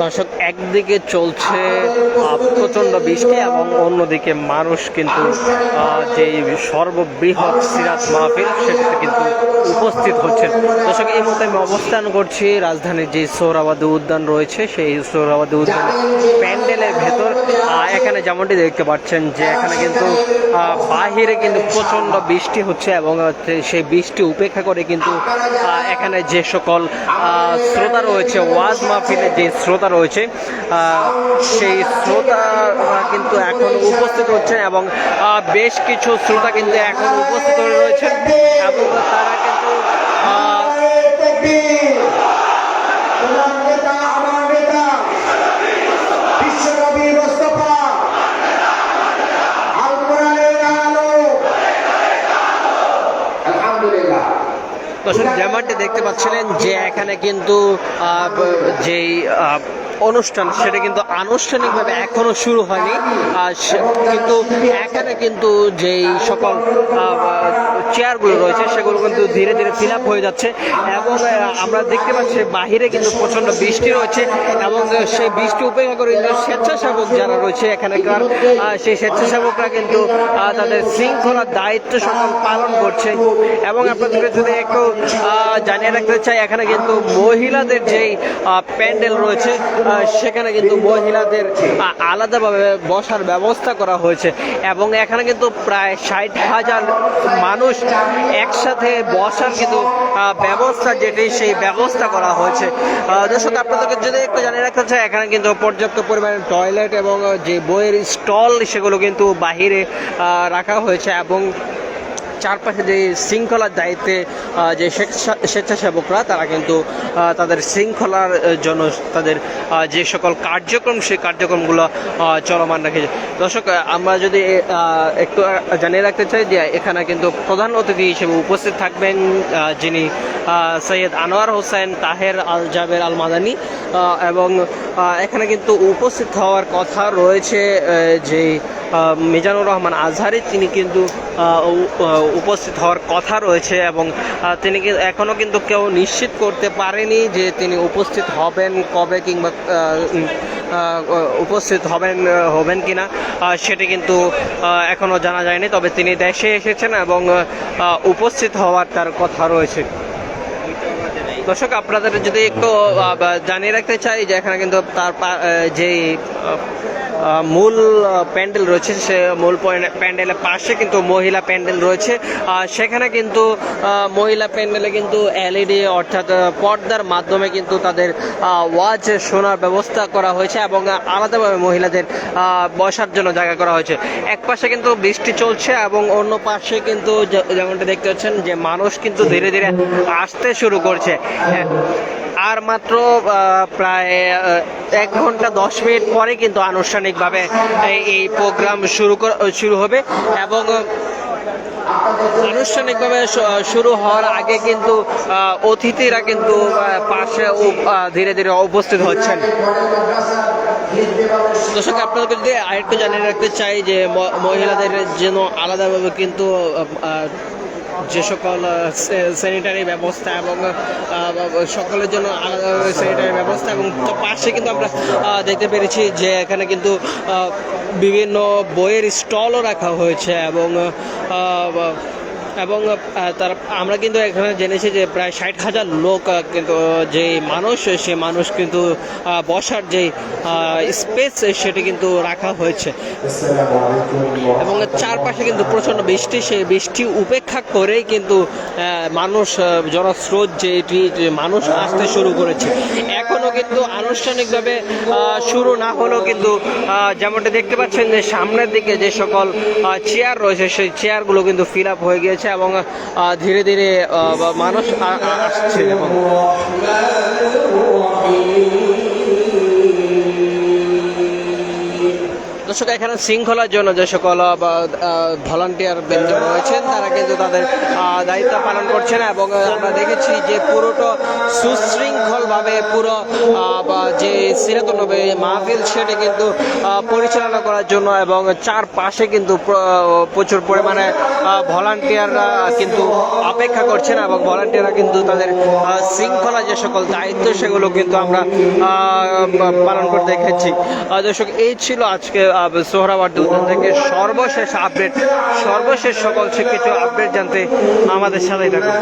দর্শক, একদিকে চলছে প্রচণ্ড বৃষ্টি এবং অন্যদিকে মানুষ কিন্তু যে সর্ববৃহৎ সিরাত মাহফিল সেটাতে কিন্তু উপস্থিত হচ্ছেন। দর্শক, এই মুহূর্তে আমি অবস্থান করছি রাজধানীর যে সোহরাওয়ার্দী উদ্যান রয়েছে সেই সোহরাওয়ার্দী উদ্যানের প্যান্ডেলের ভেতর। এখানে যেমনটি দেখতে পাচ্ছেন যে এখানে কিন্তু বাহিরে কিন্তু প্রচণ্ড বৃষ্টি হচ্ছে এবং সেই বৃষ্টি উপেক্ষা করে কিন্তু এখানে যে সকল শ্রোতা রয়েছে, ওয়াজ মাহফিলের যে শ্রোতা রয়েছে সেই শ্রোতারা কিন্তু এখন উপস্থিত হচ্ছেন এবং বেশ কিছু শ্রোতা কিন্তু এখন উপস্থিত রয়েছেন এবং তারা কিন্তু যেমনটি দেখতে পাচ্ছিলেন যে এখানে কিন্তু যেই অনুষ্ঠান সেটা কিন্তু আনুষ্ঠানিকভাবে এখনো শুরু হয়নি, কিন্তু এখানে কিন্তু যেই সকল চেয়ারগুলো রয়েছে সেগুলো কিন্তু ধীরে ধীরে ফিল আপ হয়ে যাচ্ছে এবং আমরা দেখতে পাচ্ছি বাহিরে কিন্তু প্রচণ্ড বৃষ্টি রয়েছে এবং সেই বৃষ্টি উপেক্ষা করে কিন্তু স্বেচ্ছাসেবক যারা রয়েছে এখানকার সেই স্বেচ্ছাসেবকরা কিন্তু তাদের শৃঙ্খলার দায়িত্ব সকল পালন করছে। এবং আপনাদেরকে যদি একটু জানিয়ে রাখতে চাই, এখানে কিন্তু মহিলাদের যেই প্যান্ডেল রয়েছে সেখানে কিন্তু মহিলাদের আলাদাভাবে বসার ব্যবস্থা করা হয়েছে এবং এখানে কিন্তু প্রায় 60,000 মানুষ একসাথে বসার কিন্তু ব্যবস্থা যেটি সেই ব্যবস্থা করা হয়েছে। দর্শক, আপনাদেরকে যদি একটু জানিয়ে রাখতে চাই, এখানে কিন্তু পর্যাপ্ত পরিমাণে টয়লেট এবং যে বইয়ের স্টল সেগুলো কিন্তু বাহিরে রাখা হয়েছে এবং চারপাশে যে শৃঙ্খলার দায়িত্বে যে স্বেচ্ছাসেবকরা তারা কিন্তু তাদের শৃঙ্খলার জন্য তাদের যে সকল কার্যক্রম সেই কার্যক্রমগুলো চলমান রেখেছে। দর্শক, আমরা যদি একটু জানিয়ে রাখতে চাই যে এখানে কিন্তু প্রধান অতিথি হিসেবে উপস্থিত থাকবেন যিনি সৈয়দ আনোয়ার হোসেন তাহের আল জাবের আল মাদানী এবং এখানে কিন্তু উপস্থিত হওয়ার কথা রয়েছে যে মিজানুর রহমান আজহারি, তিনি কিন্তু উপস্থিত হওয়ার কথা রয়েছে এবং তিনি এখনও কিন্তু কেউ নিশ্চিত করতে পারেনি যে তিনি উপস্থিত হবেন কবে কিংবা উপস্থিত হবেন কিনা সেটি কিন্তু এখনও জানা যায়নি। তবে তিনি দেশে এসেছেন এবং উপস্থিত হওয়ার তার কথা রয়েছে। দর্শক, আপনাদের যদি একটু জানিয়ে রাখতে চাই যে এখানে কিন্তু তার যেই মূল প্যান্ডেল রয়েছে সে মূল প্যান্ডেলের পাশে কিন্তু মহিলা প্যান্ডেল রয়েছে। সেখানে কিন্তু মহিলা প্যান্ডেলে কিন্তু এলইডি অর্থাৎ পর্দার মাধ্যমে কিন্তু তাদের ওয়াজ শোনার ব্যবস্থা করা হয়েছে এবং আলাদাভাবে মহিলাদের বসার জন্য জায়গা করা হয়েছে। এক পাশে কিন্তু বৃষ্টি চলছে এবং অন্য পাশে কিন্তু যেমনটা দেখতে পাচ্ছেন যে মানুষ কিন্তু ধীরে ধীরে আসতে শুরু করছে। আর মাত্র প্রায় 1 ঘন্টা 10 মিনিট পরে কিন্তু আনুষ্ঠানিকভাবে এই প্রোগ্রাম শুরু হবে এবং আনুষ্ঠানিকভাবে শুরু হওয়ার আগে কিন্তু অতিথিরা কিন্তু পাশে ধীরে ধীরে উপস্থিত হচ্ছেন। দর্শক, আপনাদেরকে যদি আরেকটু জানিয়ে রাখতে চাই যে মহিলাদের জন্য আলাদাভাবে কিন্তু যে সকল স্যানিটারি ব্যবস্থা এবং সকলের জন্য আলাদা স্যানিটারি ব্যবস্থা এবং পাশে কিন্তু আমরা দেখতে পেরেছি যে এখানে কিন্তু বিভিন্ন বইয়ের স্টলও রাখা হয়েছে এবং আমরা কিন্তু এখানে জেনেছি যে প্রায় 60,000 লোক কিন্তু যে সে মানুষ কিন্তু বসার যে স্পেস সেটি কিন্তু রাখা হয়েছে এবং চারপাশে কিন্তু প্রচণ্ড বৃষ্টি, সেই বৃষ্টি উপেক্ষা করেই কিন্তু জনস্রোত যেটি মানুষ আসতে শুরু করেছে। এখনও কিন্তু আনুষ্ঠানিকভাবে শুরু না হলেও কিন্তু যেমনটা দেখতে পাচ্ছেন যে সামনের দিকে যে সকল চেয়ার রয়েছে সেই চেয়ারগুলো কিন্তু ফিল আপ হয়ে গিয়েছে এবং ধীরে ধীরে মানুষ আসছে এবং দর্শক এখানে শৃঙ্খলার জন্য যে সকল ভলান্টিয়ার বৃন্দ রয়েছেন তারা কিন্তু তাদের দায়িত্ব পালন করছেন এবং আমরা দেখেছি যে পুরোটা সুশৃঙ্খলভাবে পুরো যে সিরাতুন নবী মাহফিল সেটি কিন্তু পরিচালনা করার জন্য এবং চারপাশে কিন্তু প্রচুর পরিমাণে ভলান্টিয়াররা কিন্তু অপেক্ষা করছেন এবং ভলান্টিয়াররা কিন্তু তাদের শৃঙ্খলা যে সকল দায়িত্ব সেগুলো কিন্তু আমরা পালন করতে দেখেছি। দর্শক এই ছিল আজকে সোহরাওয়ার্দী উদ্যান থেকে সর্বশেষ আপডেট, সর্বশেষ সকল কিছু আপডেট জানতে আমাদের সাথেই থাকুন।